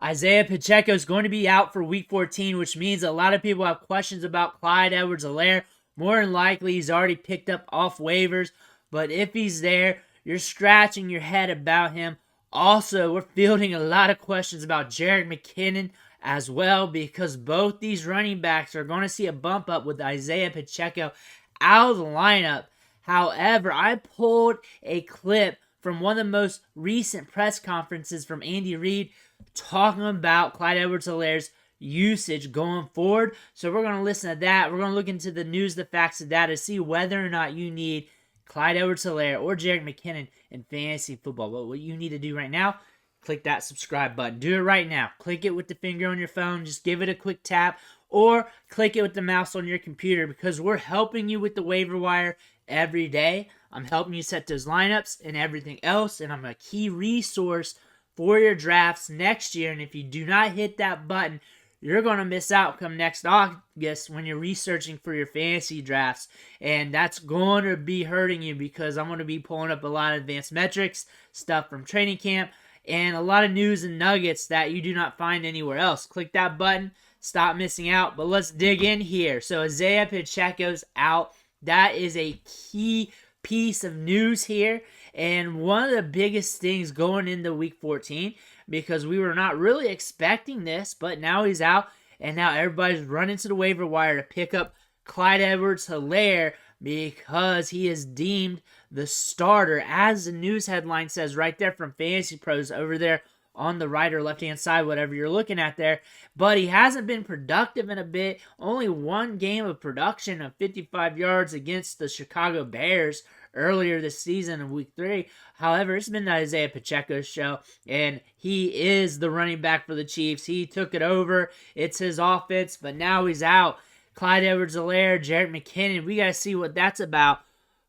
Isiah Pacheco is going to be out for Week 14, which means a lot of people have questions about Clyde Edwards-Helaire. More than likely, he's already picked up off waivers. But if he's there, you're scratching your head about him. Also, we're fielding a lot of questions about Jerick McKinnon as well, because both these running backs are going to see a bump up with Isiah Pacheco out of the lineup. However, I pulled a clip from one of the most recent press conferences from Andy Reid talking about Clyde Edwards-Helaire's usage going forward. So we're going to listen to that. We're going to look into the news, the facts, the data, see whether or not you need Clyde Edwards-Helaire or Jerick McKinnon in fantasy football. But what you need to do right now, click that subscribe button. Do it right now. Click it with the finger on your phone. Just give it a quick tap, or click it with the mouse on your computer, because we're helping you with the waiver wire every day. I'm helping you set those lineups and everything else, and I'm a key resource for your drafts next year. And if you do not hit that button, you're going to miss out come next August when you're researching for your fantasy drafts. And that's going to be hurting you, because I'm going to be pulling up a lot of advanced metrics, stuff from training camp, and a lot of news and nuggets that you do not find anywhere else. Click that button. Stop missing out. But let's dig in here. So Isiah Pacheco's out. That is a key piece of news here, and one of the biggest things going into Week 14, because we were not really expecting this, but now he's out, and now everybody's running to the waiver wire to pick up Clyde Edwards-Helaire, because he is deemed the starter, as the news headline says right there from Fantasy Pros over there on the right or left-hand side, whatever you're looking at there. But he hasn't been productive in a bit. Only one game of production of 55 yards against the Chicago Bears earlier this season in Week 3. However, it's been the Isiah Pacheco show, and he is the running back for the Chiefs. He took it over. It's his offense, but now he's out. Clyde Edwards-Helaire, Jerick McKinnon, we got to see what that's about.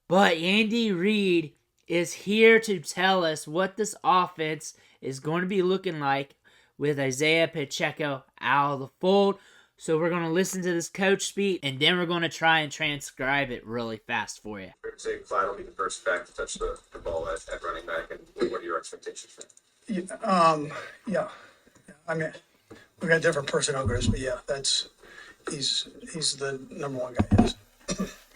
But Andy Reid is here to tell us what this offense is going to be looking like with Isiah Pacheco out of the fold. So we're going to listen to this coach speak, and then we're going to try and transcribe it really fast for you. Say Clyde will be the first back to touch the ball at running back, and what are your expectations for him? Yeah. I mean, we got different personnel groups, but yeah, he's the number one guy. Yes.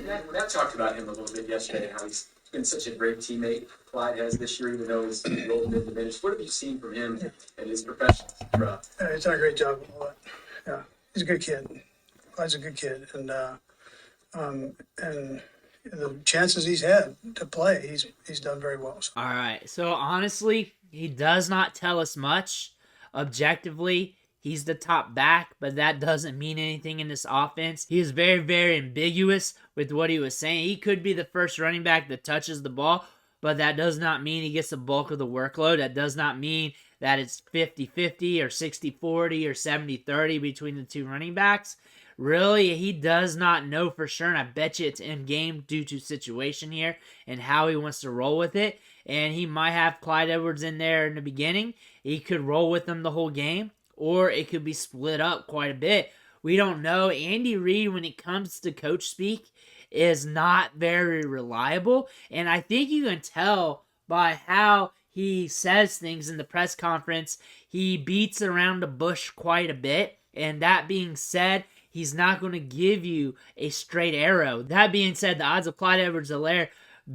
Matt talked about him a little bit yesterday, how he's been such a great teammate. Clyde has this year, even though he's rolled in diminished. What have you seen from him and his professional throughout? He's done a great job with all that. Yeah, he's a good kid. Clyde's a good kid, and the chances he's had to play, he's done very well. So. All right. So honestly, he does not tell us much. Objectively, he's the top back, but that doesn't mean anything in this offense. He is very, very ambiguous with what he was saying. He could be the first running back that touches the ball, but that does not mean he gets the bulk of the workload. That does not mean that it's 50-50 or 60-40 or 70-30 between the two running backs. Really, he does not know for sure, and I bet you it's in game due to situation here and how he wants to roll with it. And he might have Clyde Edwards in there in the beginning. He could roll with him the whole game, or it could be split up quite a bit. We don't know. Andy Reid, when it comes to coach speak, is not very reliable, and I think you can tell by how he says things in the press conference. He beats around the bush quite a bit, and that being said, he's not going to give you a straight arrow. That being said, the odds of Clyde Edwards-Helaire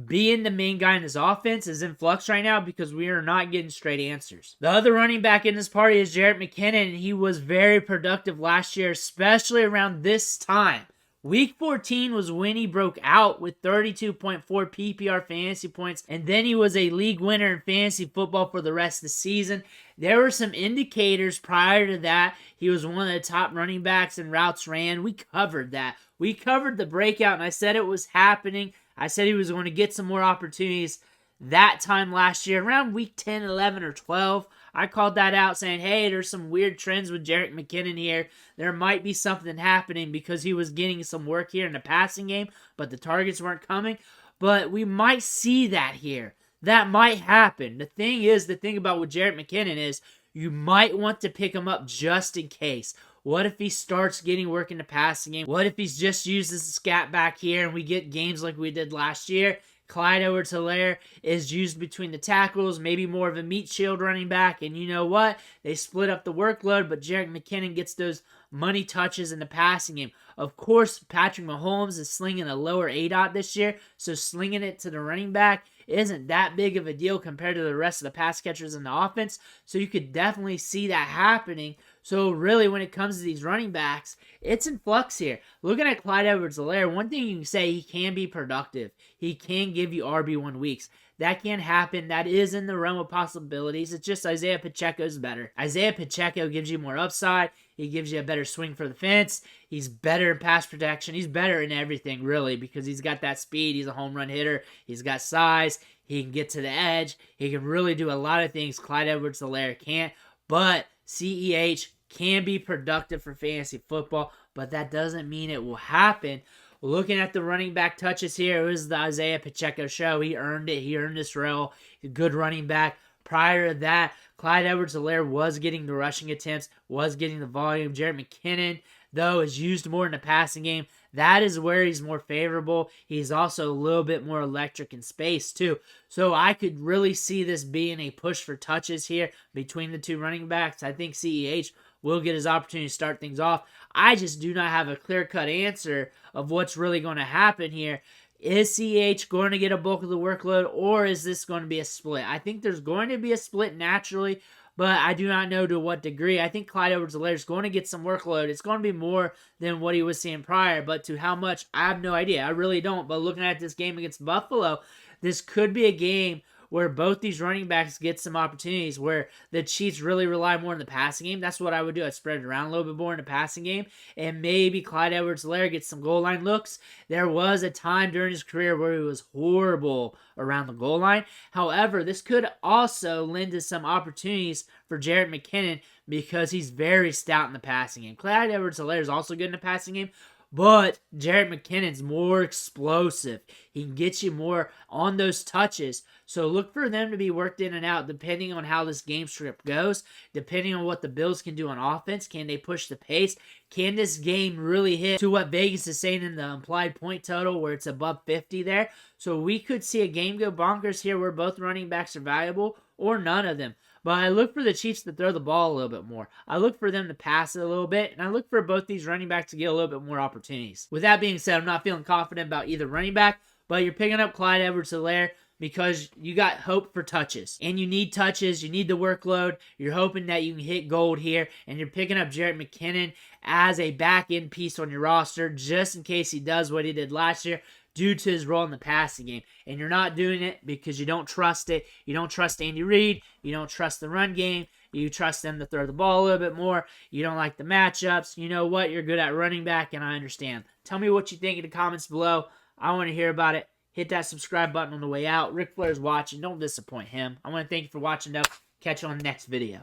being the main guy in this offense is in flux right now, because we are not getting straight answers. The other running back in this party is Jerick McKinnon, and he was very productive last year, especially around this time. Week 14 was when he broke out with 32.4 PPR fantasy points, and then he was a league winner in fantasy football for the rest of the season. There were some indicators prior to that. He was one of the top running backs in routes ran. We covered that. We covered the breakout, and I said it was happening. I said he was going to get some more opportunities that time last year, around week 10, 11, or 12. I called that out saying, hey, there's some weird trends with Jerick McKinnon here. There might be something happening, because he was getting some work here in the passing game, but the targets weren't coming. But we might see that here. That might happen. The thing about with Jerick McKinnon is you might want to pick him up just in case. What if he starts getting work in the passing game? What if he's just uses the scat back here and we get games like we did last year? Clyde Edwards-Helaire is used between the tackles, maybe more of a meat shield running back. And you know what? They split up the workload, but Jerick McKinnon gets those money touches in the passing game. Of course, Patrick Mahomes is slinging a lower ADOT this year, so slinging it to the running back isn't that big of a deal compared to the rest of the pass catchers in the offense. So you could definitely see that happening. So really, when it comes to these running backs, it's in flux here. Looking at Clyde Edwards-Helaire, one thing you can say, he can be productive. He can give you RB1 weeks. That can happen. That is in the realm of possibilities. It's just Isiah Pacheco's better. Isiah Pacheco gives you more upside. He gives you a better swing for the fence. He's better in pass protection. He's better in everything, really, because he's got that speed. He's a home run hitter. He's got size. He can get to the edge. He can really do a lot of things Clyde Edwards-Helaire can't. But CEH can be productive for fantasy football, but that doesn't mean it will happen. Looking at the running back touches here, it was the Isiah Pacheco show. He earned it. He earned this role. A good running back. Prior to that, Clyde Edwards-Helaire was getting the rushing attempts, was getting the volume. Jerick McKinnon, though, is used more in the passing game. That is where he's more favorable. He's also a little bit more electric in space, too. So I could really see this being a push for touches here between the two running backs. I think CEH will get his opportunity to start things off. I just do not have a clear-cut answer of what's really going to happen here. Is CEH going to get a bulk of the workload, or is this going to be a split? I think there's going to be a split naturally, but I do not know to what degree. I think Clyde Edwards-Helaire is going to get some workload. It's going to be more than what he was seeing prior, but to how much, I have no idea. I really don't. But looking at this game against Buffalo, this could be a game where both these running backs get some opportunities, where the Chiefs really rely more on the passing game. That's what I would do. I'd spread it around a little bit more in the passing game, and maybe Clyde Edwards-Helaire gets some goal line looks. There was a time during his career where he was horrible around the goal line. However, this could also lend to some opportunities for Jerick McKinnon because he's very stout in the passing game. Clyde Edwards-Helaire is also good in the passing game, but Jerick McKinnon's more explosive. He can get you more on those touches. So look for them to be worked in and out depending on how this game script goes, depending on what the Bills can do on offense. Can they push the pace? Can this game really hit to what Vegas is saying in the implied point total where it's above 50 there? So we could see a game go bonkers here where both running backs are valuable or none of them. But I look for the Chiefs to throw the ball a little bit more. I look for them to pass it a little bit, and I look for both these running backs to get a little bit more opportunities. With that being said, I'm not feeling confident about either running back, but you're picking up Clyde Edwards-Helaire because you got hope for touches. And you need touches, you need the workload, you're hoping that you can hit gold here, and you're picking up Jerick McKinnon as a back-end piece on your roster just in case he does what he did last year due to his role in the passing game. And you're not doing it because you don't trust it. You don't trust Andy Reid. You don't trust the run game. You trust them to throw the ball a little bit more. You don't like the matchups. You know what? You're good at running back, and I understand. Tell me what you think in the comments below. I want to hear about it. Hit that subscribe button on the way out. Ric Flair's watching. Don't disappoint him. I want to thank you for watching, though. Catch you on the next video.